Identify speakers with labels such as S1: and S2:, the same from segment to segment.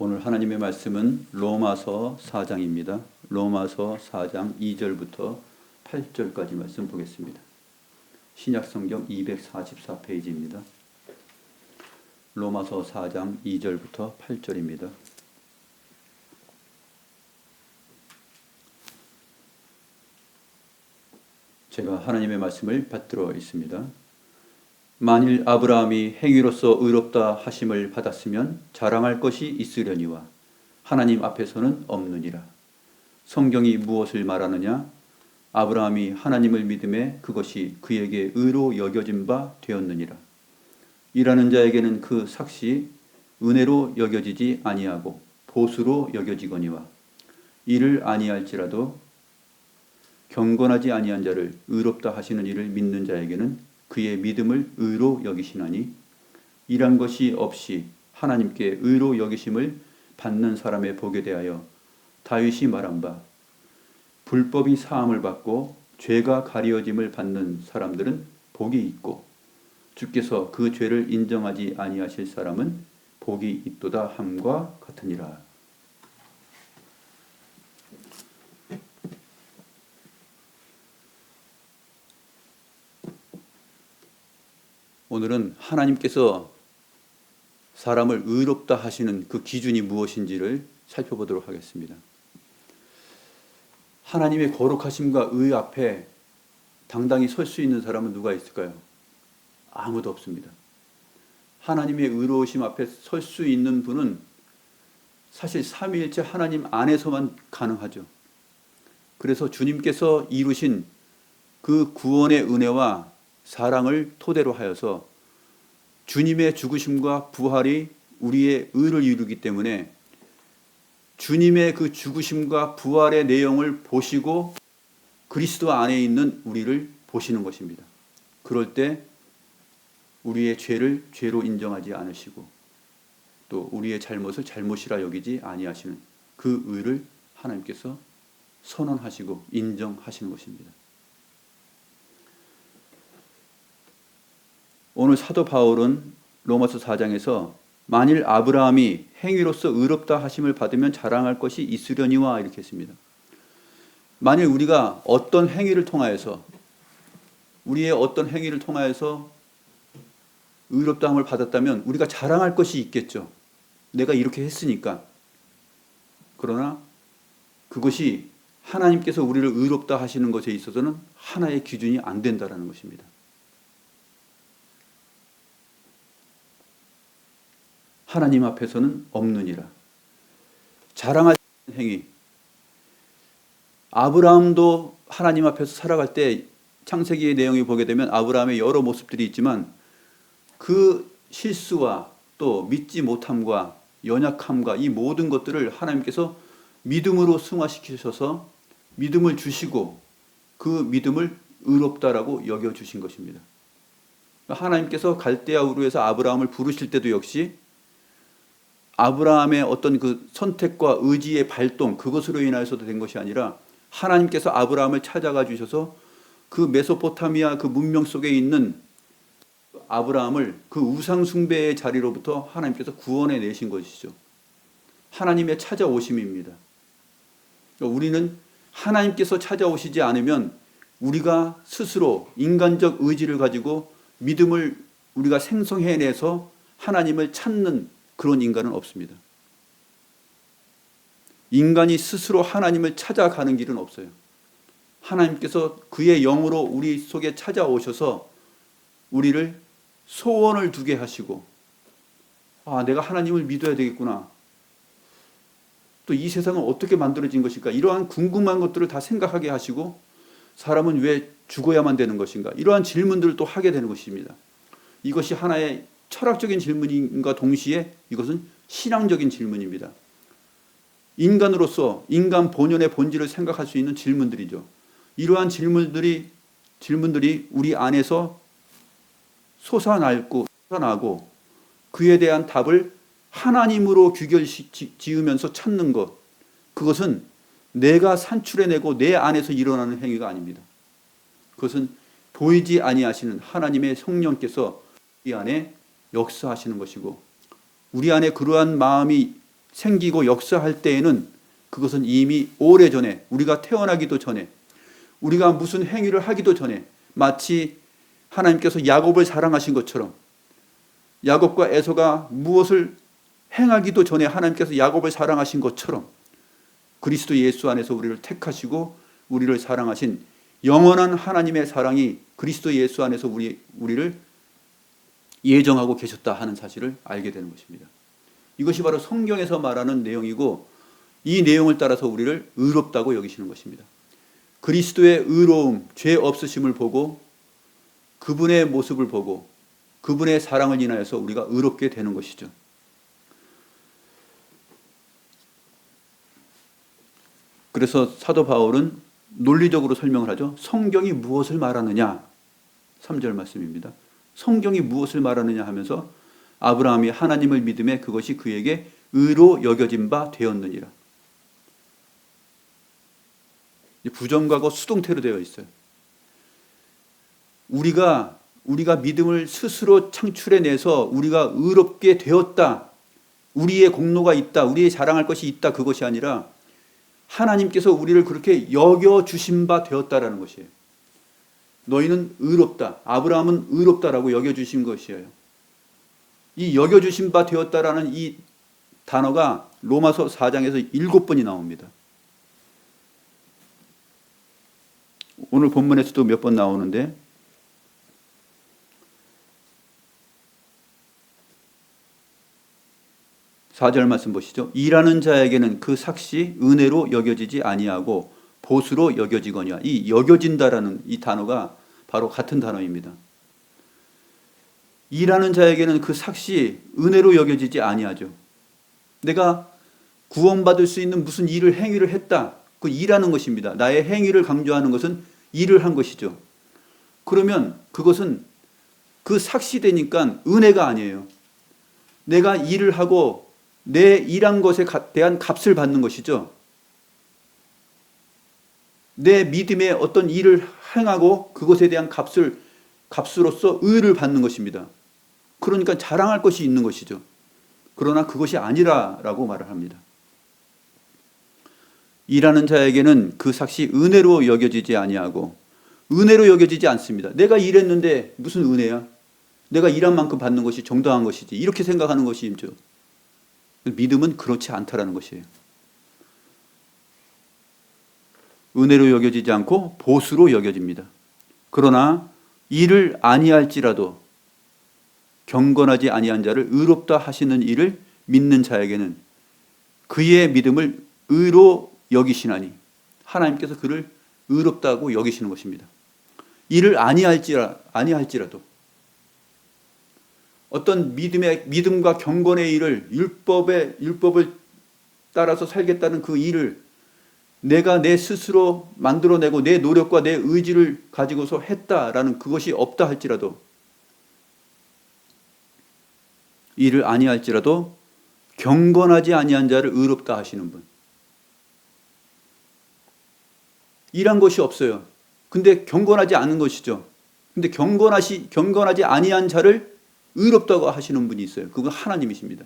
S1: 오늘 하나님의 말씀은 로마서 4장입니다. 로마서 4장 2절부터 8절까지 말씀 보겠습니다. 신약성경 244페이지입니다. 로마서 4장 2절부터 8절입니다. 제가 하나님의 말씀을 받들어 있습니다. 만일 아브라함이 행위로서 의롭다 하심을 받았으면 자랑할 것이 있으려니와 하나님 앞에서는 없느니라. 성경이 무엇을 말하느냐? 아브라함이 하나님을 믿음에 그것이 그에게 의로 여겨진 바 되었느니라. 일하는 자에게는 그 삭시 은혜로 여겨지지 아니하고 보수로 여겨지거니와 이를 아니할지라도 경건하지 아니한 자를 의롭다 하시는 이를 믿는 자에게는 그의 믿음을 의로 여기시나니 일한 것이 없이 하나님께 의로 여기심을 받는 사람의 복에 대하여 다윗이 말한 바 불법이 사함을 받고 죄가 가리워짐을 받는 사람들은 복이 있고 주께서 그 죄를 인정하지 아니하실 사람은 복이 있도다 함과 같으니라. 오늘은 하나님께서 사람을 의롭다 하시는 그 기준이 무엇인지를 살펴보도록 하겠습니다. 하나님의 거룩하심과 의 앞에 당당히 설 수 있는 사람은 누가 있을까요? 아무도 없습니다. 하나님의 의로우심 앞에 설 수 있는 분은 사실 삼위일체 하나님 안에서만 가능하죠. 그래서 주님께서 이루신 그 구원의 은혜와 사랑을 토대로 하여서 주님의 죽으심과 부활이 우리의 의를 이루기 때문에 주님의 그 죽으심과 부활의 내용을 보시고 그리스도 안에 있는 우리를 보시는 것입니다. 그럴 때 우리의 죄를 죄로 인정하지 않으시고 또 우리의 잘못을 잘못이라 여기지 아니하시는 그 의를 하나님께서 선언하시고 인정하시는 것입니다. 오늘 사도 바울은 로마서 4장에서 만일 아브라함이 행위로서 의롭다 하심을 받으면 자랑할 것이 있으려니와 이렇게 했습니다. 만일 우리가 어떤 행위를 통하여서 우리의 어떤 행위를 통하여서 의롭다함을 받았다면 우리가 자랑할 것이 있겠죠. 내가 이렇게 했으니까. 그러나 그것이 하나님께서 우리를 의롭다 하시는 것에 있어서는 하나의 기준이 안 된다는 것입니다. 하나님 앞에서는 없느니라. 자랑하는 행위. 아브라함도 하나님 앞에서 살아갈 때 창세기의 내용을 보게 되면 아브라함의 여러 모습들이 있지만 그 실수와 또 믿지 못함과 연약함과 이 모든 것들을 하나님께서 믿음으로 승화시키셔서 믿음을 주시고 그 믿음을 의롭다라고 여겨주신 것입니다. 하나님께서 갈대아 우르에서 아브라함을 부르실 때도 역시 아브라함의 어떤 그 선택과 의지의 발동 그것으로 인하여서도 된 것이 아니라 하나님께서 아브라함을 찾아가 주셔서 그 메소포타미아 그 문명 속에 있는 아브라함을 그 우상 숭배의 자리로부터 하나님께서 구원해 내신 것이죠. 하나님의 찾아오심입니다. 우리는 하나님께서 찾아오시지 않으면 우리가 스스로 인간적 의지를 가지고 믿음을 우리가 생성해내서 하나님을 찾는 그런 인간은 없습니다. 인간이 스스로 하나님을 찾아가는 길은 없어요. 하나님께서 그의 영으로 우리 속에 찾아오셔서 우리를 소원을 두게 하시고 내가 하나님을 믿어야 되겠구나. 또 이 세상은 어떻게 만들어진 것일까? 이러한 궁금한 것들을 다 생각하게 하시고 사람은 왜 죽어야만 되는 것인가? 이러한 질문들을 또 하게 되는 것입니다. 이것이 하나의 철학적인 질문인과 동시에 이것은 신앙적인 질문입니다. 인간으로서 인간 본연의 본질을 생각할 수 있는 질문들이죠. 이러한 질문들이 우리 안에서 솟아나고 그에 대한 답을 하나님으로 귀결지으면서 찾는 것, 그것은 내가 산출해내고 내 안에서 일어나는 행위가 아닙니다. 그것은 보이지 아니하시는 하나님의 성령께서 이 안에 역사하시는 것이고 우리 안에 그러한 마음이 생기고 역사할 때에는 그것은 이미 오래전에, 우리가 태어나기도 전에, 우리가 무슨 행위를 하기도 전에, 마치 하나님께서 야곱을 사랑하신 것처럼, 야곱과 에서가 무엇을 행하기도 전에 하나님께서 야곱을 사랑하신 것처럼 그리스도 예수 안에서 우리를 택하시고 우리를 사랑하신 영원한 하나님의 사랑이 그리스도 예수 안에서 우리를 예정하고 계셨다 하는 사실을 알게 되는 것입니다. 이것이 바로 성경에서 말하는 내용이고, 이 내용을 따라서 우리를 의롭다고 여기시는 것입니다. 그리스도의 의로움, 죄 없으심을 보고 그분의 모습을 보고 그분의 사랑을 인하여서 우리가 의롭게 되는 것이죠. 그래서 사도 바울은 논리적으로 설명을 하죠. 성경이 무엇을 말하느냐? 3절 말씀입니다. 성경이 무엇을 말하느냐 하면서 아브라함이 하나님을 믿음에 그것이 그에게 의로 여겨진 바 되었느니라. 부정과거 수동태로 되어 있어요. 우리가 믿음을 스스로 창출해내서 우리가 의롭게 되었다, 우리의 공로가 있다, 우리의 자랑할 것이 있다, 그것이 아니라 하나님께서 우리를 그렇게 여겨주신 바 되었다라는 것이에요. 너희는 의롭다, 아브라함은 의롭다라고 여겨주신 것이에요. 이 여겨주신 바 되었다라는 이 단어가 로마서 4장에서 7번이 나옵니다. 오늘 본문에서도 몇 번 나오는데, (4절) 말씀 보시죠. 일하는 자에게는 그 삭시 은혜로 여겨지지 아니하고 보수로 여겨지거니와. 이 여겨진다라는 이 단어가 바로 같은 단어입니다. 일하는 자에게는 그 삭시 은혜로 여겨지지 아니하죠. 내가 구원받을 수 있는 무슨 행위를 했다, 그 일하는 것입니다. 나의 행위를 강조하는 것은 일을 한 것이죠. 그러면 그것은 그 삭시되니까 은혜가 아니에요. 내가 일을 하고 내 일한 것에 대한 값을 받는 것이죠. 내 믿음의 어떤 일을 행하고 그것에 대한 값으로서 의를 받는 것입니다. 그러니까 자랑할 것이 있는 것이죠. 그러나 그것이 아니라라고 말을 합니다. 일하는 자에게는 그 삭시 은혜로 여겨지지 아니하고, 은혜로 여겨지지 않습니다. 내가 일했는데 무슨 은혜야? 내가 일한 만큼 받는 것이 정당한 것이지, 이렇게 생각하는 것이죠. 믿음은 그렇지 않다라는 것이에요. 은혜로 여겨지지 않고 보수로 여겨집니다. 그러나 이를 아니할지라도 경건하지 아니한 자를 의롭다 하시는 이를 믿는 자에게는 그의 믿음을 의로 여기시나니, 하나님께서 그를 의롭다고 여기시는 것입니다. 이를 아니할지라도 어떤 믿음과 경건의 일을, 율법을 따라서 살겠다는 그 일을 내가 내 스스로 만들어내고 내 노력과 내 의지를 가지고서 했다라는 그것이 없다 할지라도, 이를 아니할지라도 경건하지 아니한 자를 의롭다 하시는 분. 일한 것이 없어요. 근데 경건하지 않은 것이죠. 근데 경건하지 아니한 자를 의롭다고 하시는 분이 있어요. 그건 하나님이십니다.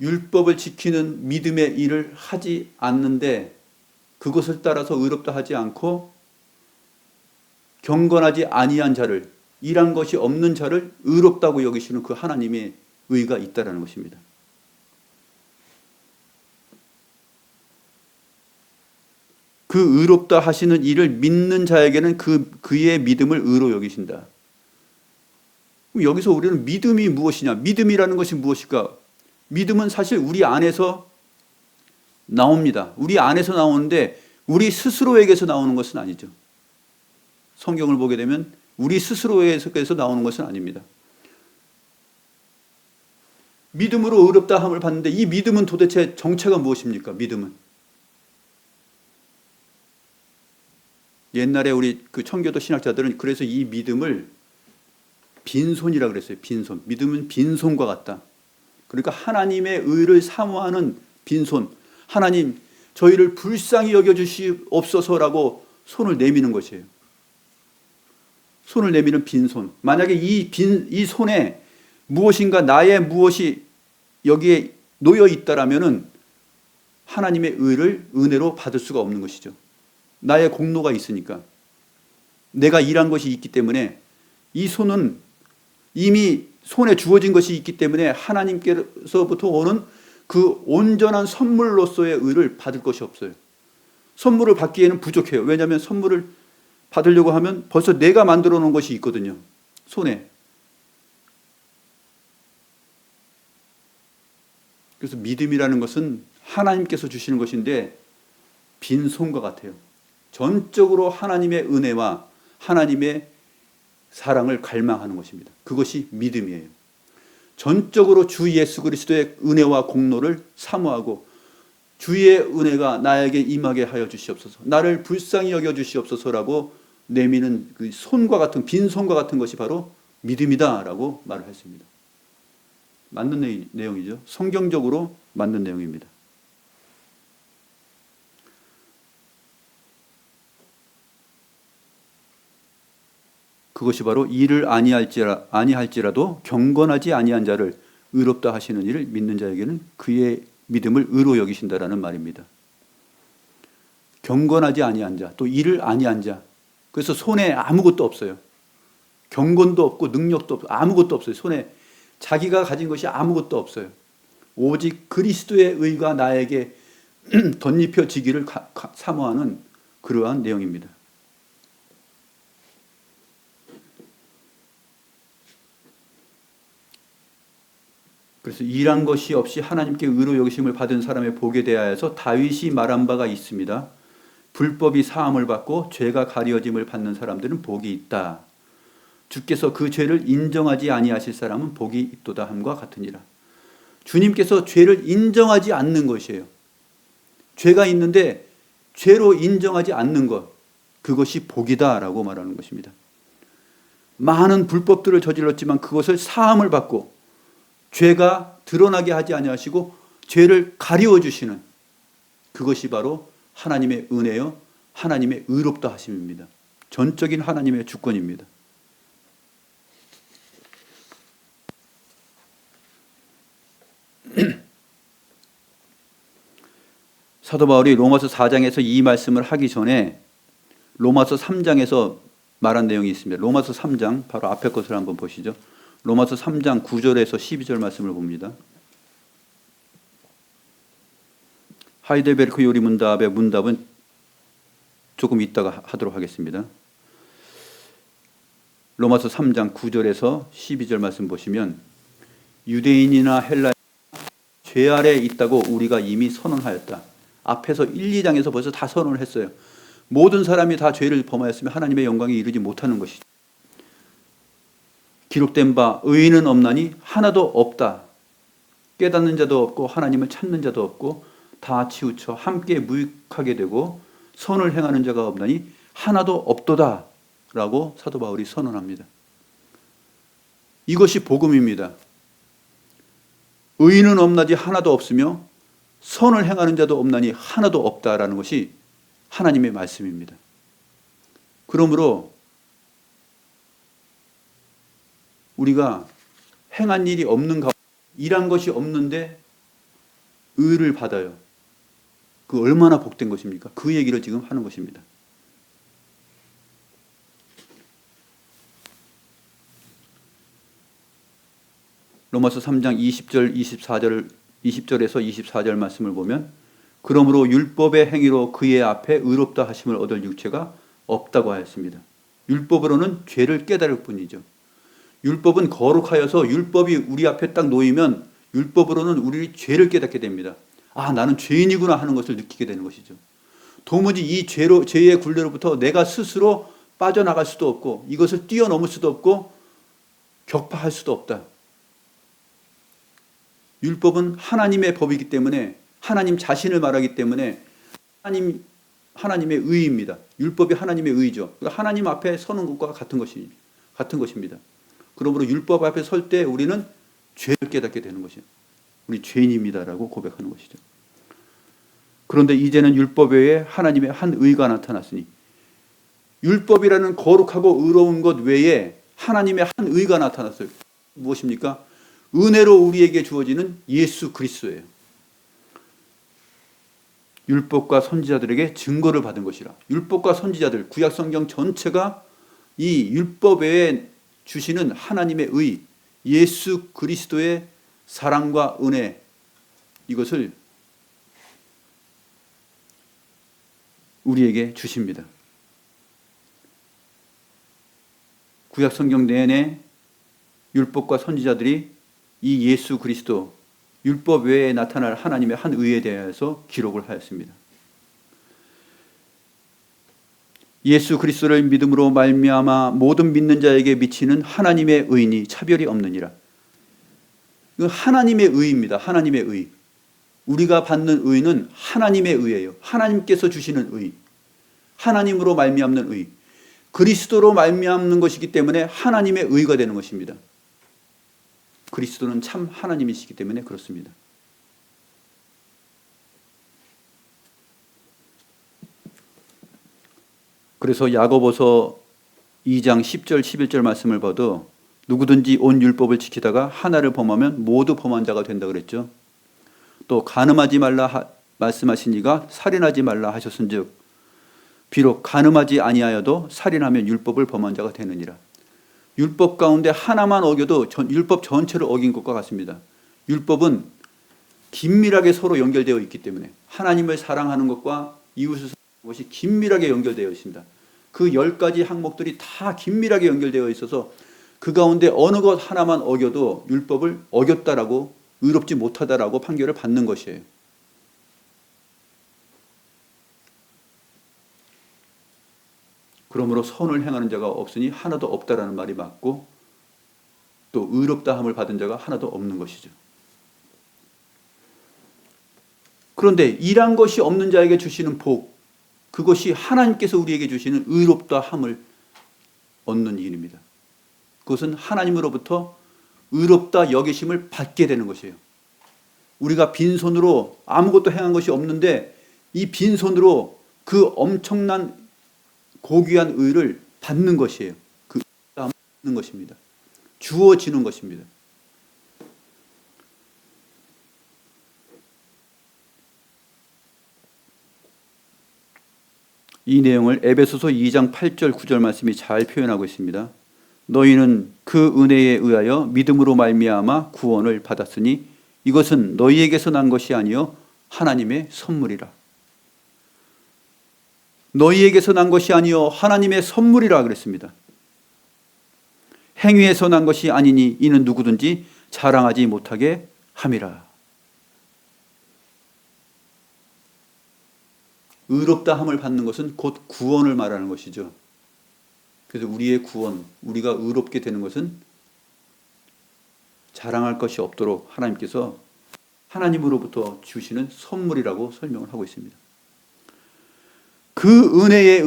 S1: 율법을 지키는 믿음의 일을 하지 않는데 그것을 따라서 의롭다 하지 않고 경건하지 아니한 자를, 일한 것이 없는 자를 의롭다고 여기시는 그 하나님의 의가 있다라는 것입니다. 그 의롭다 하시는 이를 믿는 자에게는 그의 믿음을 의로 여기신다. 여기서 우리는 믿음이 무엇이냐? 믿음이라는 것이 무엇일까? 믿음은 사실 우리 안에서 나옵니다. 우리 안에서 나오는데 우리 스스로에게서 나오는 것은 아니죠. 성경을 보게 되면 우리 스스로에게서 나오는 것은 아닙니다. 믿음으로 의롭다 함을 받는데 이 믿음은 도대체 정체가 무엇입니까? 믿음은. 옛날에 우리 그 청교도 신학자들은 그래서 이 믿음을 빈손이라 그랬어요. 빈손. 믿음은 빈손과 같다. 그러니까 하나님의 의를 사모하는 빈손. 하나님, 저희를 불쌍히 여겨주시옵소서라고 손을 내미는 것이에요. 손을 내미는 빈손. 만약에 이 손에 무엇인가 나의 무엇이 여기에 놓여 있다라면은 하나님의 의를 은혜로 받을 수가 없는 것이죠. 나의 공로가 있으니까. 내가 일한 것이 있기 때문에 이 손은 이미 손에 주어진 것이 있기 때문에 하나님께서부터 오는 그 온전한 선물로서의 의를 받을 것이 없어요. 선물을 받기에는 부족해요. 왜냐하면 선물을 받으려고 하면 벌써 내가 만들어 놓은 것이 있거든요. 손에. 그래서 믿음이라는 것은 하나님께서 주시는 것인데 빈손과 같아요. 전적으로 하나님의 은혜와 하나님의 사랑을 갈망하는 것입니다. 그것이 믿음이에요. 전적으로 주 예수 그리스도의 은혜와 공로를 사모하고 주의 은혜가 나에게 임하게 하여 주시옵소서, 나를 불쌍히 여겨 주시옵소서라고 내미는 그 손과 같은 빈손과 같은 것이 바로 믿음이다라고 말을 했습니다. 맞는 내용이죠. 성경적으로 맞는 내용입니다. 그것이 바로 일을 아니할지라도 경건하지 아니한 자를 의롭다 하시는 이를 믿는 자에게는 그의 믿음을 의로 여기신다라는 말입니다. 경건하지 아니한 자, 또 일을 아니한 자. 그래서 손에 아무것도 없어요. 경건도 없고 능력도 없고 아무것도 없어요. 손에 자기가 가진 것이 아무것도 없어요. 오직 그리스도의 의가 나에게 덧입혀지기를 사모하는 그러한 내용입니다. 그래서 일한 것이 없이 하나님께 의로 여기심을 받은 사람의 복에 대하여서 다윗이 말한 바가 있습니다. 불법이 사함을 받고 죄가 가려짐을 받는 사람들은 복이 있다. 주께서 그 죄를 인정하지 아니하실 사람은 복이 있도다 함과 같으니라. 주님께서 죄를 인정하지 않는 것이에요. 죄가 있는데 죄로 인정하지 않는 것, 그것이 복이다라고 말하는 것입니다. 많은 불법들을 저질렀지만 그것을 사함을 받고 죄가 드러나게 하지 아니하시고 죄를 가리워 주시는 그것이 바로 하나님의 은혜요, 하나님의 의롭다 하심입니다. 전적인 하나님의 주권입니다. 사도 바울이 로마서 4장에서 이 말씀을 하기 전에 로마서 3장에서 말한 내용이 있습니다. 로마서 3장, 바로 앞에 것을 한번 보시죠. 로마서 3장 9절에서 12절 말씀을 봅니다. 하이델베르크 요리 문답의 문답은 조금 이따가 하도록 하겠습니다. 로마서 3장 9절에서 12절 말씀 보시면 유대인이나 헬라인 죄 아래 있다고 우리가 이미 선언하였다. 앞에서 1, 2장에서 벌써 다 선언을 했어요. 모든 사람이 다 죄를 범하였으면 하나님의 영광에 이르지 못하는 것이죠. 기록된 바 의인은 없나니 하나도 없다. 깨닫는 자도 없고 하나님을 찾는 자도 없고 다 치우쳐 함께 무익하게 되고 선을 행하는 자가 없나니 하나도 없도다 라고 사도 바울이 선언합니다. 이것이 복음입니다. 의인은 없나니 하나도 없으며 선을 행하는 자도 없나니 하나도 없다라는 것이 하나님의 말씀입니다. 그러므로 우리가 행한 일이 없는 가운데 일한 것이 없는데 의를 받아요. 그 얼마나 복된 것입니까? 그 얘기를 지금 하는 것입니다. 로마서 3장 20절, 20절에서 24절 말씀을 보면 그러므로 율법의 행위로 그의 앞에 의롭다 하심을 얻을 육체가 없다고 하였습니다. 율법으로는 죄를 깨달을 뿐이죠. 율법은 거룩하여서 율법이 우리 앞에 딱 놓이면 율법으로는 우리 죄를 깨닫게 됩니다. 아, 나는 죄인이구나 하는 것을 느끼게 되는 것이죠. 도무지 이 죄의 굴레로부터 내가 스스로 빠져나갈 수도 없고 이것을 뛰어넘을 수도 없고 격파할 수도 없다. 율법은 하나님의 법이기 때문에 하나님 자신을 말하기 때문에 하나님의 의입니다. 율법이 하나님의 의죠. 하나님 앞에 서는 것과 같은 것입니다. 그러므로 율법 앞에 설 때 우리는 죄를 깨닫게 되는 것이죠. 우리 죄인입니다라고 고백하는 것이죠. 그런데 이제는 율법 외에 하나님의 한 의가 나타났으니 율법이라는 거룩하고 의로운 것 외에 하나님의 한 의가 나타났어요. 무엇입니까? 은혜로 우리에게 주어지는 예수 그리스도예요. 율법과 선지자들에게 증거를 받은 것이라. 율법과 선지자들, 구약 성경 전체가 이 율법 외에 주시는 하나님의 의, 예수 그리스도의 사랑과 은혜, 이것을 우리에게 주십니다. 구약 성경 내내 율법과 선지자들이 이 예수 그리스도, 율법 외에 나타날 하나님의 한 의에 대해서 기록을 하였습니다. 예수 그리스도를 믿음으로 말미암아 모든 믿는 자에게 미치는 하나님의 의니 차별이 없느니라. 이건 하나님의 의입니다. 하나님의 의. 우리가 받는 의는 하나님의 의예요. 하나님께서 주시는 의. 하나님으로 말미암는 의. 그리스도로 말미암는 것이기 때문에 하나님의 의가 되는 것입니다. 그리스도는 참 하나님이시기 때문에 그렇습니다. 그래서 야고보서 2장 10절 11절 말씀을 봐도 누구든지 온 율법을 지키다가 하나를 범하면 모두 범한 자가 된다 그랬죠. 또 간음하지 말라 말씀하시니가 살인하지 말라 하셨은즉 비록 간음하지 아니하여도 살인하면 율법을 범한 자가 되느니라. 율법 가운데 하나만 어겨도 율법 전체를 어긴 것과 같습니다. 율법은 긴밀하게 서로 연결되어 있기 때문에 하나님을 사랑하는 것과 이웃을 사랑하는 것이 긴밀하게 연결되어 있습니다. 그 10가지 항목들이 다 긴밀하게 연결되어 있어서 그 가운데 어느 것 하나만 어겨도 율법을 어겼다라고, 의롭지 못하다라고 판결을 받는 것이에요. 그러므로 선을 행하는 자가 없으니 하나도 없다라는 말이 맞고, 또 의롭다함을 받은 자가 하나도 없는 것이죠. 그런데 일한 것이 없는 자에게 주시는 복, 그것이 하나님께서 우리에게 주시는 의롭다함을 얻는 일입니다. 그것은 하나님으로부터 의롭다 여기심을 받게 되는 것이에요. 우리가 빈손으로 아무것도 행한 것이 없는데 이 빈손으로 그 엄청난 고귀한 의를 받는 것이에요. 그 의롭다함을 받는 것입니다. 주어지는 것입니다. 이 내용을 에베소서 2장 8절 9절 말씀이 잘 표현하고 있습니다. 너희는 그 은혜에 의하여 믿음으로 말미암아 구원을 받았으니 이것은 너희에게서 난 것이 아니요 하나님의 선물이라. 너희에게서 난 것이 아니요 하나님의 선물이라 그랬습니다. 행위에서 난 것이 아니니 이는 누구든지 자랑하지 못하게 함이라. 의롭다함을 받는 것은 곧 구원을 말하는 것이죠. 그래서 우리의 구원, 우리가 의롭게 되는 것은 자랑할 것이 없도록 하나님께서 하나님으로부터 주시는 선물이라고 설명을 하고 있습니다. 그 은혜에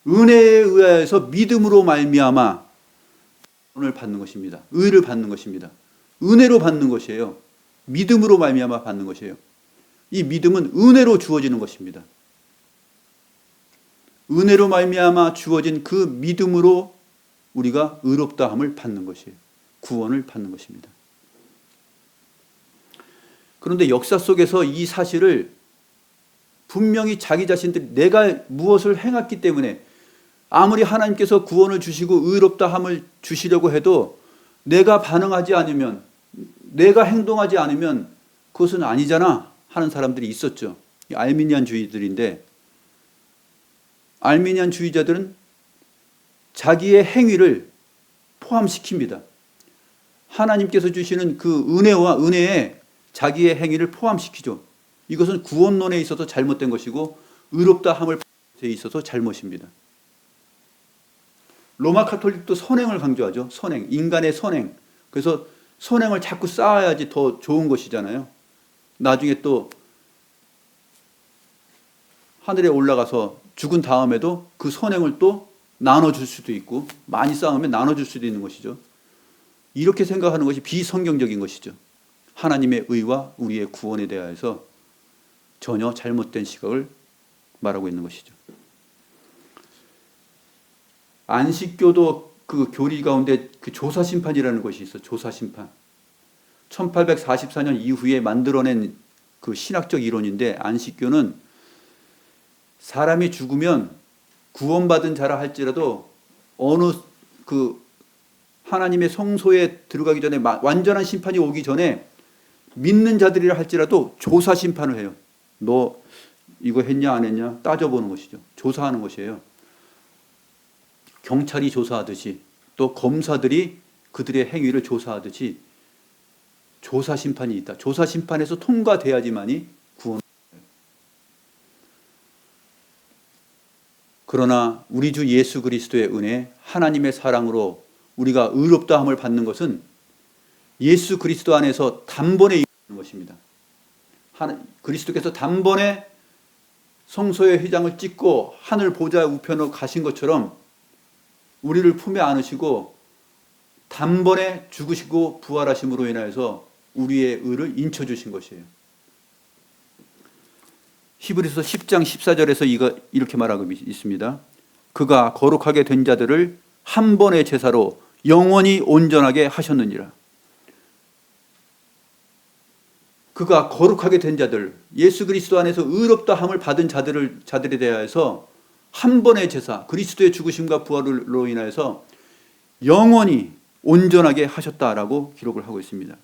S1: 의하여서 믿음으로 말미암아 구원을 받는 것입니다. 의를 받는 것입니다. 은혜로 받는 것이에요. 믿음으로 말미암아 받는 것이에요. 이 믿음은 은혜로 주어지는 것입니다. 은혜로 말미암아 주어진 그 믿음으로 우리가 의롭다함을 받는 것이에요. 구원을 받는 것입니다. 그런데 역사 속에서 이 사실을 분명히 자기 자신들이 내가 무엇을 행했기 때문에 아무리 하나님께서 구원을 주시고 의롭다함을 주시려고 해도 내가 반응하지 않으면, 내가 행동하지 않으면 그것은 아니잖아 하는 사람들이 있었죠. 알미니안주의들인데, 알미니안주의자들은 자기의 행위를 포함시킵니다. 하나님께서 주시는 그 은혜에 자기의 행위를 포함시키죠. 이것은 구원론에 있어서 잘못된 것이고 의롭다함을 데 있어서 잘못입니다. 로마 카톨릭도 선행을 강조하죠. 선행, 인간의 선행. 그래서 선행을 자꾸 쌓아야지 더 좋은 것이잖아요. 나중에 또 하늘에 올라가서 죽은 다음에도 그 선행을 또 나눠줄 수도 있고, 많이 쌓으면 나눠줄 수도 있는 것이죠. 이렇게 생각하는 것이 비성경적인 것이죠. 하나님의 의와 우리의 구원에 대하여서 전혀 잘못된 시각을 말하고 있는 것이죠. 안식교도 그 교리 가운데 그 조사심판이라는 것이 있어. 조사심판. 1844년 이후에 만들어낸 그 신학적 이론인데, 안식교는 사람이 죽으면 구원받은 자라 할지라도 어느 그 하나님의 성소에 들어가기 전에 완전한 심판이 오기 전에 믿는 자들이라 할지라도 조사 심판을 해요. 너 이거 했냐 안 했냐 따져보는 것이죠. 조사하는 것이에요. 경찰이 조사하듯이 또 검사들이 그들의 행위를 조사하듯이 조사 심판이 있다. 조사 심판에서 통과돼야지만이 구원. 그러나 우리 주 예수 그리스도의 은혜, 하나님의 사랑으로 우리가 의롭다함을 받는 것은 예수 그리스도 안에서 단번에 이루어지는 것입니다. 그리스도께서 단번에 성소의 휘장을 찢고 하늘 보좌 우편으로 가신 것처럼 우리를 품에 안으시고 단번에 죽으시고 부활하심으로 인하여서 우리의 의를 인쳐주신 것이에요. 히브리서 10장 14절에서 이렇게 말하고 있습니다. 그가 거룩하게 된 자들을 한 번의 제사로 영원히 온전하게 하셨느니라. 그가 거룩하게 된 자들, 예수 그리스도 안에서 의롭다함을 받은 자들에 대하여서 한 번의 제사, 그리스도의 죽으심과 부활로 인하여서 영원히 온전하게 하셨다라고 기록을 하고 있습니다.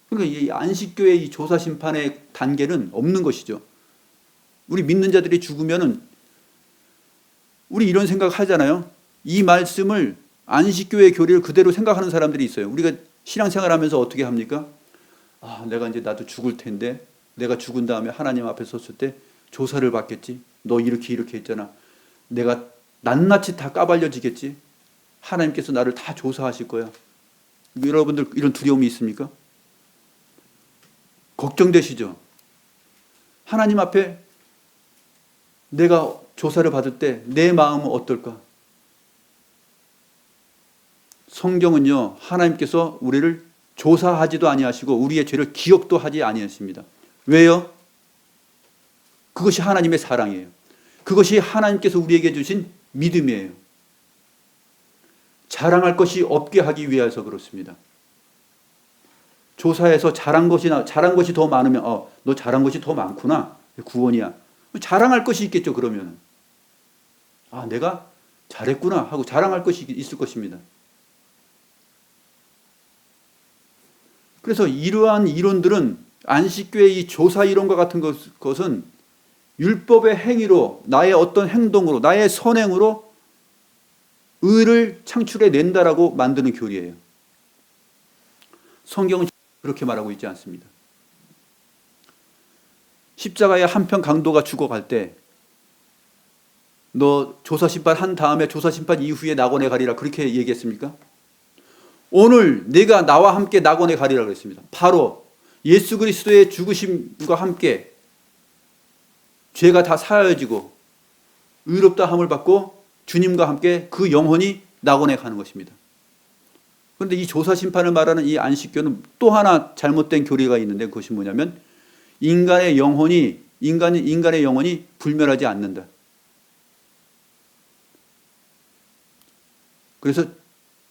S1: 그러니까 이 안식교의 이 조사 심판의 단계는 없는 것이죠. 우리 믿는 자들이 죽으면은 우리 이런 생각 하잖아요. 이 말씀을 안식교의 교리를 그대로 생각하는 사람들이 있어요. 우리가 신앙생활하면서 어떻게 합니까? 내가 이제 나도 죽을 텐데 내가 죽은 다음에 하나님 앞에 섰을 때 조사를 받겠지. 너 이렇게 했잖아. 내가 낱낱이 다 까발려지겠지. 하나님께서 나를 다 조사하실 거야. 여러분들 이런 두려움이 있습니까? 걱정되시죠? 하나님 앞에 내가 조사를 받을 때 내 마음은 어떨까? 성경은요, 하나님께서 우리를 조사하지도 아니하시고 우리의 죄를 기억도 하지 아니하십니다. 왜요? 그것이 하나님의 사랑이에요. 그것이 하나님께서 우리에게 주신 믿음이에요. 자랑할 것이 없게 하기 위해서 그렇습니다. 조사에서 잘한 것이 더 많으면 너 잘한 것이 더 많구나. 구원이야. 자랑할 것이 있겠죠. 그러면 내가 잘했구나 하고 자랑할 것이 있을 것입니다. 그래서 이러한 이론들은 안식교의 이 조사 이론과 같은 것은 율법의 행위로 나의 어떤 행동으로 나의 선행으로 의를 창출해 낸다라고 만드는 교리예요. 성경은 그렇게 말하고 있지 않습니다. 십자가의 한편 강도가 죽어갈 때 너 조사심판 한 다음에 조사심판 이후에 낙원에 가리라 그렇게 얘기했습니까? 오늘 네가 나와 함께 낙원에 가리라 그랬습니다. 바로 예수 그리스도의 죽으심과 함께 죄가 다 사하여지고 의롭다함을 받고 주님과 함께 그 영혼이 낙원에 가는 것입니다. 그런데 이 조사심판을 말하는 이 안식교는 또 하나 잘못된 교리가 있는데 그것이 뭐냐면 인간의 영혼이 불멸하지 않는다. 그래서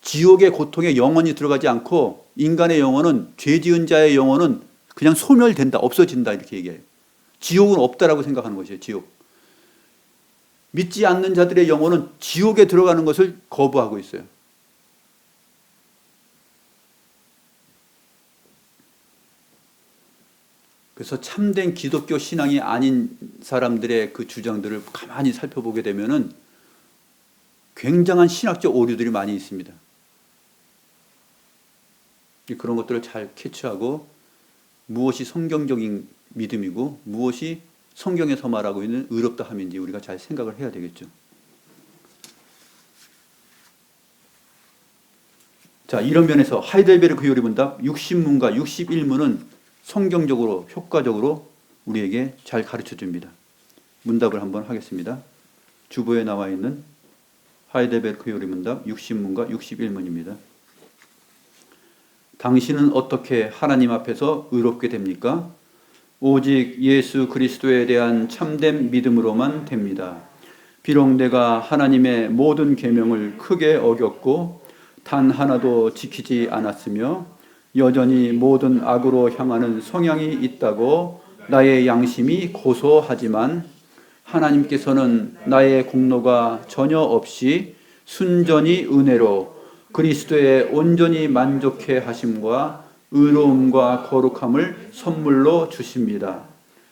S1: 지옥의 고통에 영원히 들어가지 않고 인간의 영혼은 죄 지은 자의 영혼은 그냥 소멸된다, 없어진다 이렇게 얘기해요. 지옥은 없다라고 생각하는 것이에요. 지옥. 믿지 않는 자들의 영혼은 지옥에 들어가는 것을 거부하고 있어요. 그래서 참된 기독교 신앙이 아닌 사람들의 그 주장들을 가만히 살펴보게 되면은 굉장한 신학적 오류들이 많이 있습니다. 그런 것들을 잘 캐치하고 무엇이 성경적인 믿음이고 무엇이 성경에서 말하고 있는 의롭다함인지 우리가 잘 생각을 해야 되겠죠. 자, 이런 면에서 하이델베르크 요리문답 60문과 61문은 성경적으로 효과적으로 우리에게 잘 가르쳐 줍니다. 문답을 한번 하겠습니다. 주보에 나와 있는 하이델베르크 요리문답 60문과 61문입니다. 당신은 어떻게 하나님 앞에서 의롭게 됩니까? 오직 예수 그리스도에 대한 참된 믿음으로만 됩니다. 비록 내가 하나님의 모든 계명을 크게 어겼고 단 하나도 지키지 않았으며 여전히 모든 악으로 향하는 성향이 있다고 나의 양심이 고소하지만 하나님께서는 나의 공로가 전혀 없이 순전히 은혜로 그리스도에 온전히 만족해 하심과 의로움과 거룩함을 선물로 주십니다.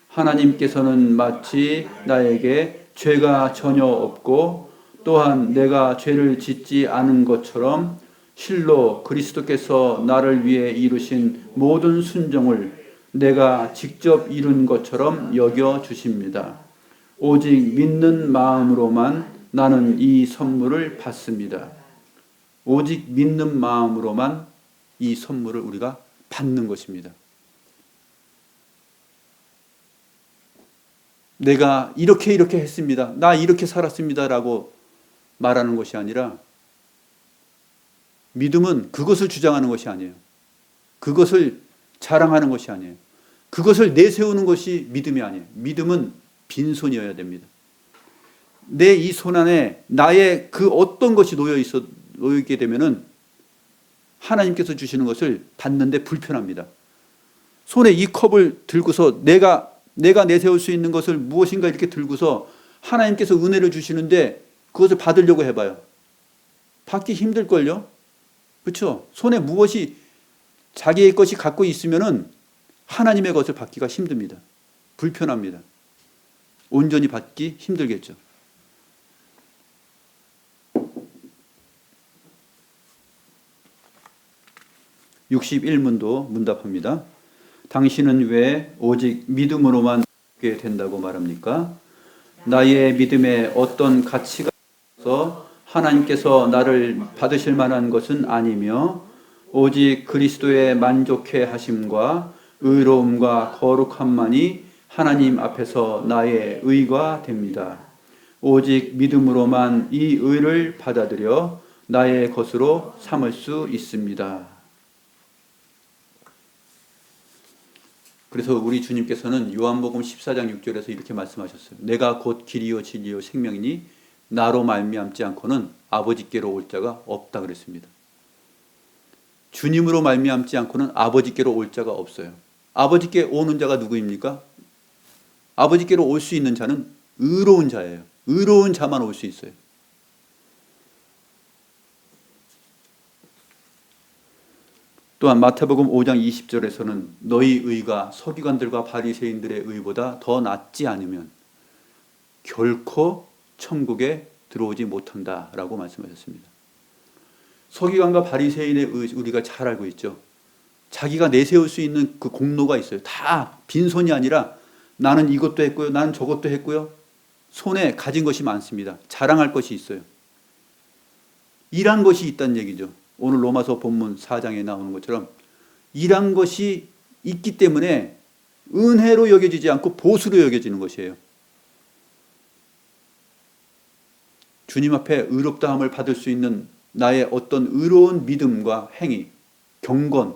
S1: 하나님께서는 마치 나에게 죄가 전혀 없고 또한 내가 죄를 짓지 않은 것처럼 실로 그리스도께서 나를 위해 이루신 모든 순종을 내가 직접 이룬 것처럼 여겨 주십니다. 오직 믿는 마음으로만 나는 이 선물을 받습니다. 오직 믿는 마음으로만 이 선물을 우리가 받는 것입니다. 내가 이렇게 했습니다. 나 이렇게 살았습니다. 라고 말하는 것이 아니라 믿음은 그것을 주장하는 것이 아니에요. 그것을 자랑하는 것이 아니에요. 그것을 내세우는 것이 믿음이 아니에요. 믿음은 빈손이어야 됩니다. 내 이 손 안에 나의 그 어떤 것이 놓이게 되면은 하나님께서 주시는 것을 받는데 불편합니다. 손에 이 컵을 들고서 내가 내세울 수 있는 것을 무엇인가 이렇게 들고서 하나님께서 은혜를 주시는데 그것을 받으려고 해봐요. 받기 힘들걸요? 그렇죠? 손에 무엇이 자기의 것이 갖고 있으면은 하나님의 것을 받기가 힘듭니다. 불편합니다. 온전히 받기 힘들겠죠. (61문도) 문답합니다. 당신은 왜 오직 믿음으로만 얻게 된다고 말합니까? 나의 믿음에 어떤 가치가 있어서 하나님께서 나를 받으실 만한 것은 아니며 오직 그리스도의 만족해 하심과 의로움과 거룩함만이 하나님 앞에서 나의 의가 됩니다. 오직 믿음으로만 이 의를 받아들여 나의 것으로 삼을 수 있습니다. 그래서 우리 주님께서는 요한복음 14장 6절에서 이렇게 말씀하셨어요. 내가 곧 길이요 진리요 생명이니 나로 말미암지 않고는 아버지께로 올 자가 없다 그랬습니다. 주님으로 말미암지 않고는 아버지께로 올 자가 없어요. 아버지께 오는 자가 누구입니까? 아버지께로 올 수 있는 자는 의로운 자예요. 의로운 자만 올 수 있어요. 또한 마태복음 5장 20절에서는 너희 의가 서기관들과 바리새인들의 의보다 더 낫지 않으면 결코 천국에 들어오지 못한다라고 말씀하셨습니다. 서기관과 바리새인의 의 우리가 잘 알고 있죠. 자기가 내세울 수 있는 그 공로가 있어요. 다 빈손이 아니라 나는 이것도 했고요. 나는 저것도 했고요. 손에 가진 것이 많습니다. 자랑할 것이 있어요. 일한 것이 있다는 얘기죠. 오늘 로마서 본문 4장에 나오는 것처럼 일한 것이 있기 때문에 은혜로 여겨지지 않고 보수로 여겨지는 것이에요. 주님 앞에 의롭다함을 받을 수 있는 나의 어떤 의로운 믿음과 행위, 경건,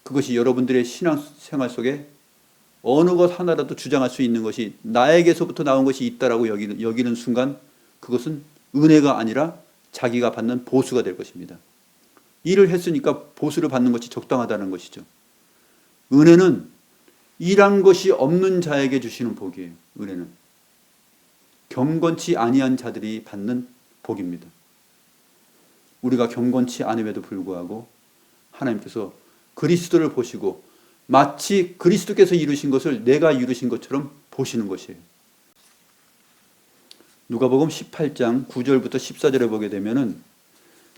S1: 그것이 여러분들의 신앙생활 속에 어느 것 하나라도 주장할 수 있는 것이 나에게서부터 나온 것이 있다라고 여기는 순간 그것은 은혜가 아니라 자기가 받는 보수가 될 것입니다. 일을 했으니까 보수를 받는 것이 적당하다는 것이죠. 은혜는 일한 것이 없는 자에게 주시는 복이에요. 은혜는 경건치 아니한 자들이 받는 복입니다. 우리가 경건치 않음에도 불구하고 하나님께서 그리스도를 보시고 마치 그리스도께서 이루신 것을 내가 이루신 것처럼 보시는 것이에요. 누가복음 18장 9절부터 14절에 보게 되면은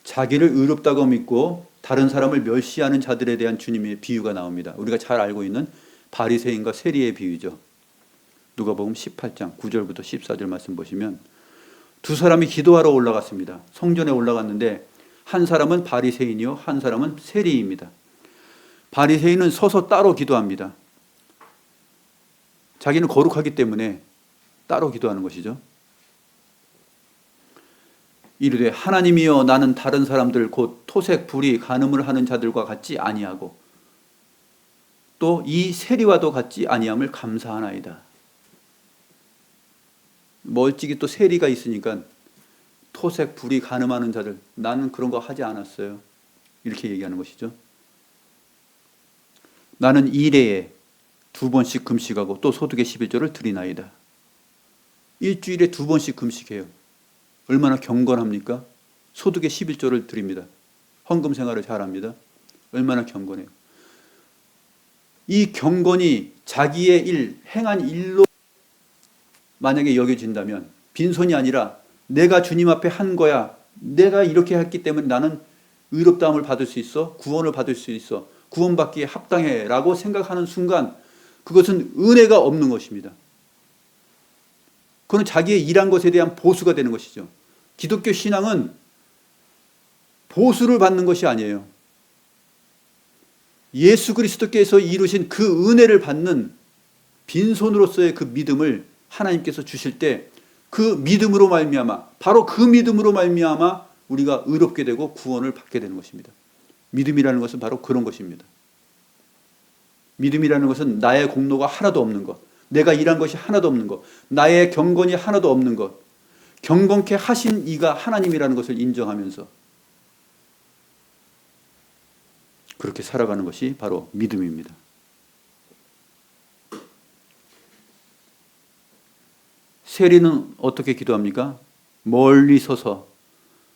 S1: 자기를 의롭다고 믿고 다른 사람을 멸시하는 자들에 대한 주님의 비유가 나옵니다. 우리가 잘 알고 있는 바리새인과 세리의 비유죠. 누가복음 18장 9절부터 14절 말씀 보시면 두 사람이 기도하러 올라갔습니다. 성전에 올라갔는데 한 사람은 바리새인이요 한 사람은 세리입니다. 바리새인은 서서 따로 기도합니다. 자기는 거룩하기 때문에 따로 기도하는 것이죠. 이르되 하나님이여 나는 다른 사람들 곧 토색, 불의, 간음을 하는 자들과 같지 아니하고 또 이 세리와도 같지 아니함을 감사하나이다. 멀찍이 또 세리가 있으니까 토색, 불의, 간음하는 자들 나는 그런 거 하지 않았어요. 이렇게 얘기하는 것이죠. 나는 일회에 2번씩 금식하고 또 소득의 11조를 드리나이다. 일주일에 2번씩 금식해요. 얼마나 경건합니까? 소득의 11조를 드립니다. 헌금 생활을 잘합니다. 얼마나 경건해요. 이 경건이 자기의 일, 행한 일로 만약에 여겨진다면 빈손이 아니라 내가 주님 앞에 한 거야. 내가 이렇게 했기 때문에 나는 의롭다함을 받을 수 있어. 구원을 받을 수 있어. 구원받기에 합당해 라고 생각하는 순간 그것은 은혜가 없는 것입니다. 그건 자기의 일한 것에 대한 보수가 되는 것이죠. 기독교 신앙은 보수를 받는 것이 아니에요. 예수 그리스도께서 이루신 그 은혜를 받는 빈손으로서의 그 믿음을 하나님께서 주실 때 그 믿음으로 말미암아, 바로 그 믿음으로 말미암아 우리가 의롭게 되고 구원을 받게 되는 것입니다. 믿음이라는 것은 바로 그런 것입니다. 믿음이라는 것은 나의 공로가 하나도 없는 것, 내가 일한 것이 하나도 없는 것, 나의 경건이 하나도 없는 것, 경건케 하신 이가 하나님이라는 것을 인정하면서 그렇게 살아가는 것이 바로 믿음입니다. 세리는 어떻게 기도합니까? 멀리 서서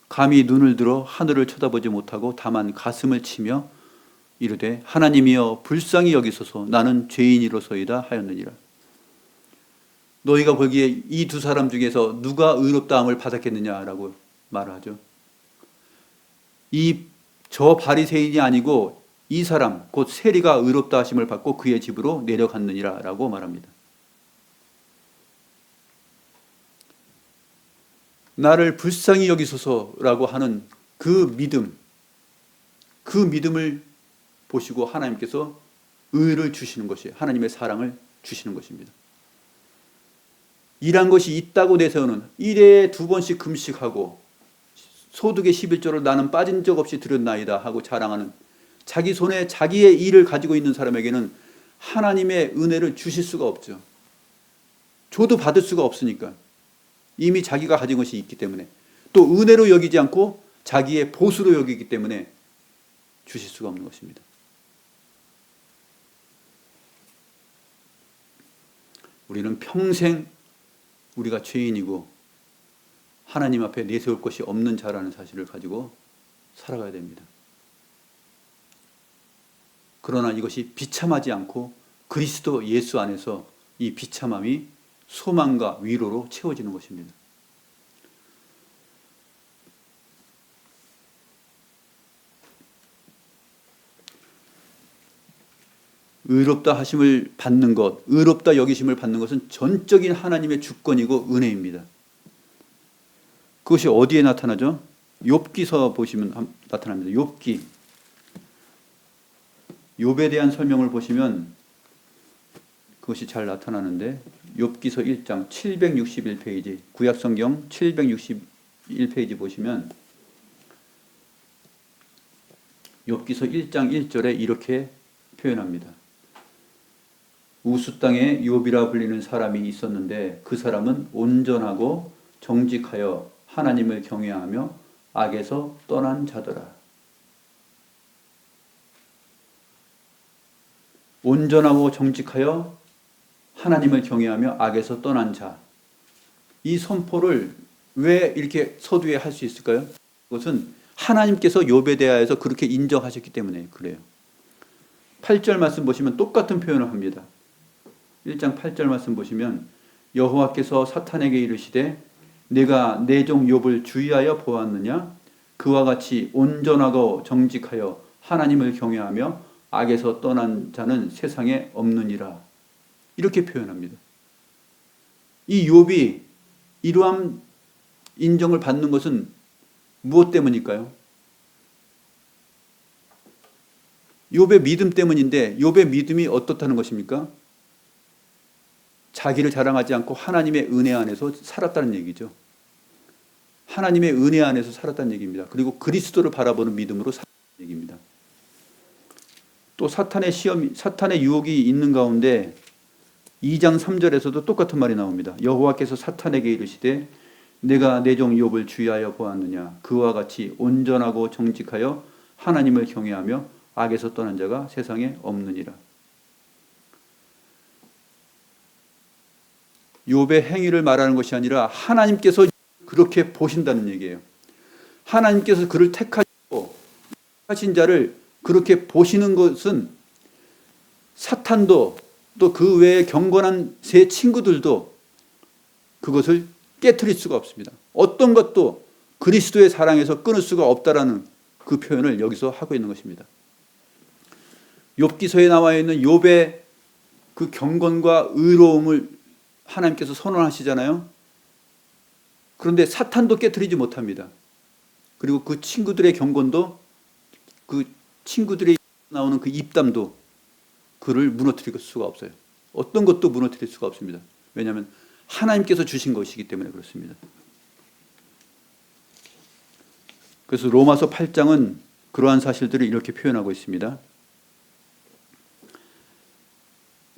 S1: 감히 눈을 들어 하늘을 쳐다보지 못하고 다만 가슴을 치며 이르되 하나님이여 불쌍히 여기소서 나는 죄인이로소이다 하였느니라. 너희가 보기에 이 두 사람 중에서 누가 의롭다함을 받았겠느냐라고 말하죠. 저 바리새인이 아니고 이 사람 곧 세리가 의롭다 하심을 받고 그의 집으로 내려갔느니라 라고 말합니다. 나를 불쌍히 여기소서라고 하는 그 믿음을 보시고 하나님께서 의를 주시는 것이에요. 하나님의 사랑을 주시는 것입니다. 일한 것이 있다고 내세우는 일회에 2번씩 금식하고 소득의 11조를 나는 빠진 적 없이 드렸나이다 하고 자랑하는 자기 손에 자기의 일을 가지고 있는 사람에게는 하나님의 은혜를 주실 수가 없죠. 줘도 받을 수가 없으니까. 이미 자기가 가진 것이 있기 때문에 또 은혜로 여기지 않고 자기의 보수로 여기기 때문에 주실 수가 없는 것입니다. 우리는 평생 우리가 죄인이고 하나님 앞에 내세울 것이 없는 자라는 사실을 가지고 살아가야 됩니다. 그러나 이것이 비참하지 않고 그리스도 예수 안에서 이 비참함이 소망과 위로로 채워지는 것입니다. 의롭다 하심을 받는 것, 의롭다 여기심을 받는 것은 전적인 하나님의 주권이고 은혜입니다. 그것이 어디에 나타나죠? 욥기서 보시면 나타납니다. 욥기. 욥에 대한 설명을 보시면 그것이 잘 나타나는데 욥기서 1장 761페이지 구약성경 761페이지 보시면 욥기서 1장 1절에 이렇게 표현합니다. 우스 땅에 욥이라 불리는 사람이 있었는데 그 사람은 온전하고 정직하여 하나님을 경외하며 악에서 떠난 자더라. 온전하고 정직하여 하나님을 경외하며 악에서 떠난 자. 이 선포를 왜 이렇게 서두에 할 수 있을까요? 그것은 하나님께서 욥에 대하여서 그렇게 인정하셨기 때문에 그래요. 8절 말씀 보시면 똑같은 표현을 합니다. 1장 8절 말씀 보시면 여호와께서 사탄에게 이르시되 내가 내 종 욥을 주의하여 보았느냐? 그와 같이 온전하고 정직하여 하나님을 경외하며 악에서 떠난 자는 세상에 없느니라. 이렇게 표현합니다. 이 욥이 이러한 인정을 받는 것은 무엇 때문일까요? 욥의 믿음 때문인데 욥의 믿음이 어떻다는 것입니까? 자기를 자랑하지 않고 하나님의 은혜 안에서 살았다는 얘기죠. 하나님의 은혜 안에서 살았다는 얘기입니다. 그리고 그리스도를 바라보는 믿음으로 살았다는 얘기입니다. 또 사탄의 유혹이 있는 가운데 2장 3절에서도 똑같은 말이 나옵니다. 여호와께서 사탄에게 이르시되 내가 내 종 욥을 주의하여 보았느냐? 그와 같이 온전하고 정직하여 하나님을 경외하며 악에서 떠난 자가 세상에 없느니라. 욥의 행위를 말하는 것이 아니라 하나님께서 그렇게 보신다는 얘기예요. 하나님께서 그를 택하신 자를 그렇게 보시는 것은 사탄도 또 그 외에 경건한 세 친구들도 그것을 깨트릴 수가 없습니다. 어떤 것도 그리스도의 사랑에서 끊을 수가 없다라는 그 표현을 여기서 하고 있는 것입니다. 욥기서에 나와 있는 욥의 그 경건과 의로움을 하나님께서 선언하시잖아요. 그런데 사탄도 깨트리지 못합니다. 그리고 그 친구들의 경건도 그 친구들의 나오는 그 입담도 그를 무너뜨릴 수가 없어요. 어떤 것도 무너뜨릴 수가 없습니다. 왜냐하면 하나님께서 주신 것이기 때문에 그렇습니다. 그래서 로마서 8장은 그러한 사실들을 이렇게 표현하고 있습니다.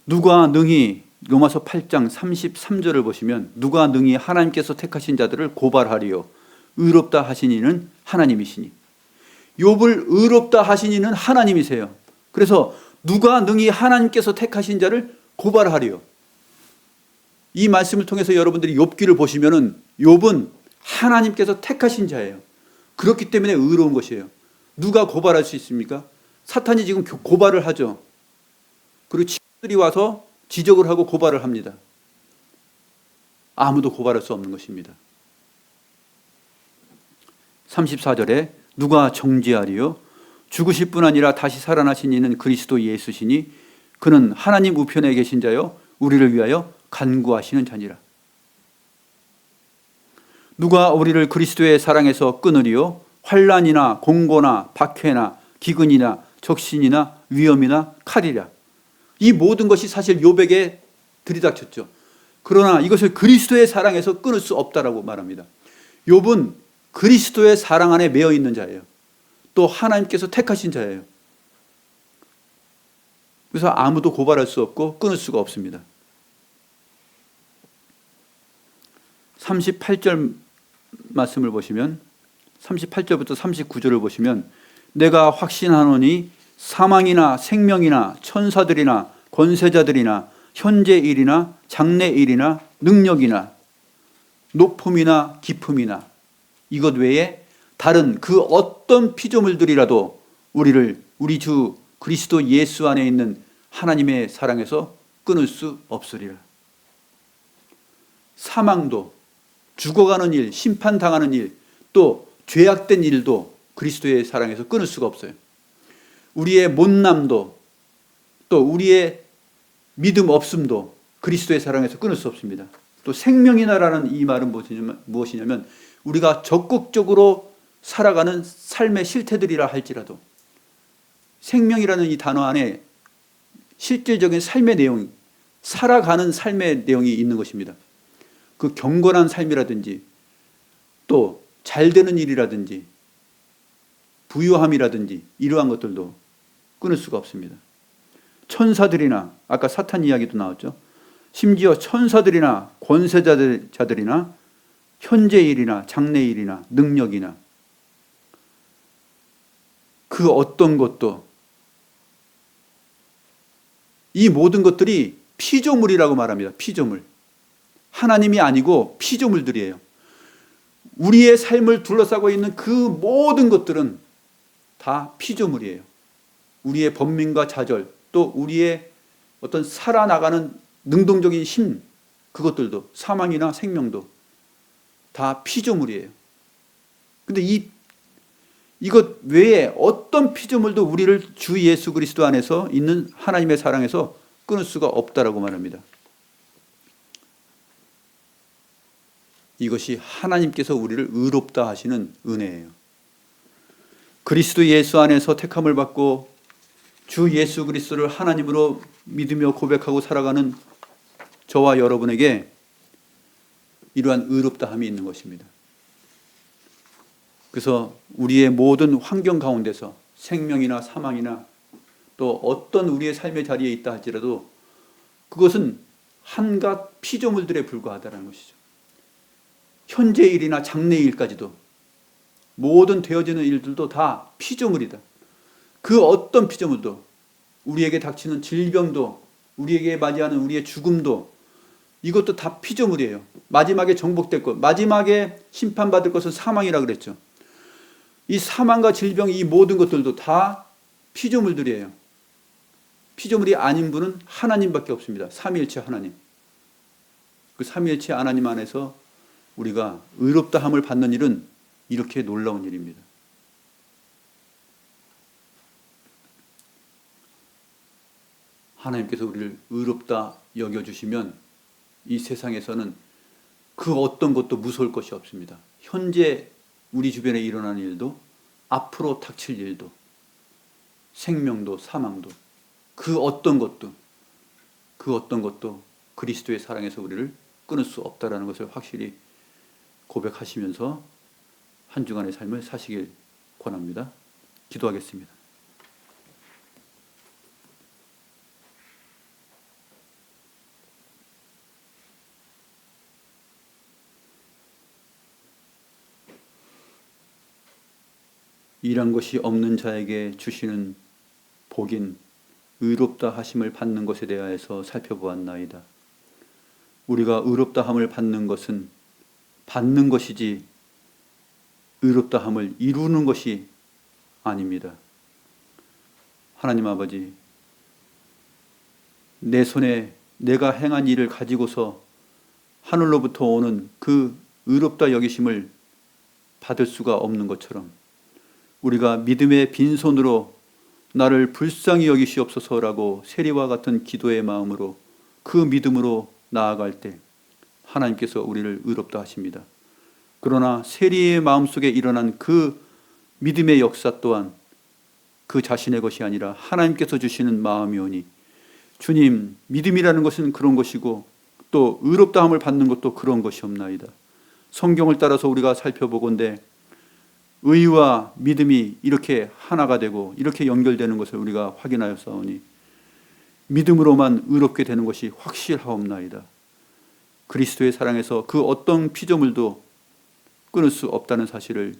S1: 누가 능히 로마서 8장 33절을 보시면 누가 능히 하나님께서 택하신 자들을 고발하리요 의롭다 하신 이는 하나님이시니. 욥을 의롭다 하신 이는 하나님이세요. 그래서 누가 능히 하나님께서 택하신 자를 고발하리요. 이 말씀을 통해서 여러분들이 욥기를 보시면은 욥은 하나님께서 택하신 자예요. 그렇기 때문에 의로운 것이에요. 누가 고발할 수 있습니까? 사탄이 지금 고발을 하죠. 그리고 친구들이 와서 지적을 하고 고발을 합니다. 아무도 고발할 수 없는 것입니다. 34절에 누가 정죄하리요? 죽으실 뿐 아니라 다시 살아나신 이는 그리스도 예수시니 그는 하나님 우편에 계신 자요 우리를 위하여 간구하시는 자니라. 누가 우리를 그리스도의 사랑에서 끊으리요? 환난이나 공고나 박해나 기근이나 적신이나 위험이나 칼이라. 이 모든 것이 사실 욥에게 들이닥쳤죠. 그러나 이것을 그리스도의 사랑에서 끊을 수 없다라고 말합니다. 욥은 그리스도의 사랑 안에 매여 있는 자예요. 또 하나님께서 택하신 자예요. 그래서 아무도 고발할 수 없고 끊을 수가 없습니다. 38절 말씀을 보시면 38절부터 39절을 보시면 내가 확신하노니 사망이나 생명이나 천사들이나 권세자들이나 현재 일이나 장래 일이나 능력이나 높음이나 깊음이나 이것 외에 다른 그 어떤 피조물들이라도 우리를 우리 주 그리스도 예수 안에 있는 하나님의 사랑에서 끊을 수 없으리라. 사망도 죽어가는 일, 심판당하는 일, 또 죄악된 일도 그리스도의 사랑에서 끊을 수가 없어요. 우리의 못남도 또 우리의 믿음 없음도 그리스도의 사랑에서 끊을 수 없습니다. 또 생명이나라는 이 말은 무엇이냐면 우리가 적극적으로 살아가는 삶의 실태들이라 할지라도 생명이라는 이 단어 안에 실질적인 삶의 내용, 살아가는 삶의 내용이 있는 것입니다. 그 경건한 삶이라든지 또 잘 되는 일이라든지 부유함이라든지 이러한 것들도 끊을 수가 없습니다. 천사들이나 아까 사탄 이야기도 나왔죠. 심지어 천사들이나 권세자들이나 현재 일이나 장래 일이나 능력이나 그 어떤 것도 이 모든 것들이 피조물이라고 말합니다. 피조물. 하나님이 아니고 피조물들이에요. 우리의 삶을 둘러싸고 있는 그 모든 것들은 다 피조물이에요. 우리의 번민과 좌절, 또 우리의 어떤 살아나가는 능동적인 힘, 그것들도 사망이나 생명도 다 피조물이에요. 근데 이것 외에 어떤 피조물도 우리를 주 예수 그리스도 안에서 있는 하나님의 사랑에서 끊을 수가 없다라고 말합니다. 이것이 하나님께서 우리를 의롭다 하시는 은혜예요. 그리스도 예수 안에서 택함을 받고 주 예수 그리스도를 하나님으로 믿으며 고백하고 살아가는 저와 여러분에게 이러한 의롭다함이 있는 것입니다. 그래서 우리의 모든 환경 가운데서 생명이나 사망이나 또 어떤 우리의 삶의 자리에 있다 할지라도 그것은 한갓 피조물들에 불과하다는 것이죠. 현재 일이나 장래 일까지도 모든 되어지는 일들도 다 피조물이다. 그 어떤 피조물도 우리에게 닥치는 질병도 우리에게 맞이하는 우리의 죽음도 이것도 다 피조물이에요. 마지막에 정복될 것, 마지막에 심판받을 것은 사망이라 그랬죠. 이 사망과 질병, 이 모든 것들도 다 피조물들이에요. 피조물이 아닌 분은 하나님밖에 없습니다. 삼위일체 하나님. 그 삼위일체 하나님 안에서 우리가 의롭다함을 받는 일은 이렇게 놀라운 일입니다. 하나님께서 우리를 의롭다 여겨주시면 이 세상에서는 그 어떤 것도 무서울 것이 없습니다. 현재 우리 주변에 일어나는 일도, 앞으로 닥칠 일도, 생명도 사망도, 그 어떤 것도 그리스도의 사랑에서 우리를 끊을 수 없다라는 것을 확실히 고백하시면서 한 주간의 삶을 사시길 권합니다. 기도하겠습니다. 일한 것이 없는 자에게 주시는 복인 의롭다 하심을 받는 것에 대하여서 살펴보았나이다. 우리가 의롭다 함을 받는 것은 받는 것이지 의롭다 함을 이루는 것이 아닙니다. 하나님 아버지, 내 손에 내가 행한 일을 가지고서 하늘로부터 오는 그 의롭다 여기심을 받을 수가 없는 것처럼 우리가 믿음의 빈손으로 나를 불쌍히 여기시옵소서라고 세리와 같은 기도의 마음으로 그 믿음으로 나아갈 때 하나님께서 우리를 의롭다 하십니다. 그러나 세리의 마음속에 일어난 그 믿음의 역사 또한 그 자신의 것이 아니라 하나님께서 주시는 마음이오니 주님, 믿음이라는 것은 그런 것이고 또 의롭다함을 받는 것도 그런 것이옵나이다. 성경을 따라서 우리가 살펴보건대 의와 믿음이 이렇게 하나가 되고 이렇게 연결되는 것을 우리가 확인하였사오니 믿음으로만 의롭게 되는 것이 확실하옵나이다. 그리스도의 사랑에서 그 어떤 피조물도 끊을 수 없다는 사실을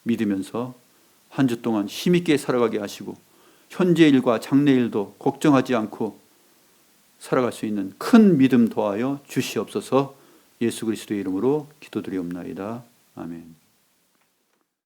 S1: 믿으면서 한 주 동안 힘있게 살아가게 하시고 현재 일과 장래 일도 걱정하지 않고 살아갈 수 있는 큰 믿음 더하여 주시옵소서. 예수 그리스도의 이름으로 기도드리옵나이다. 아멘.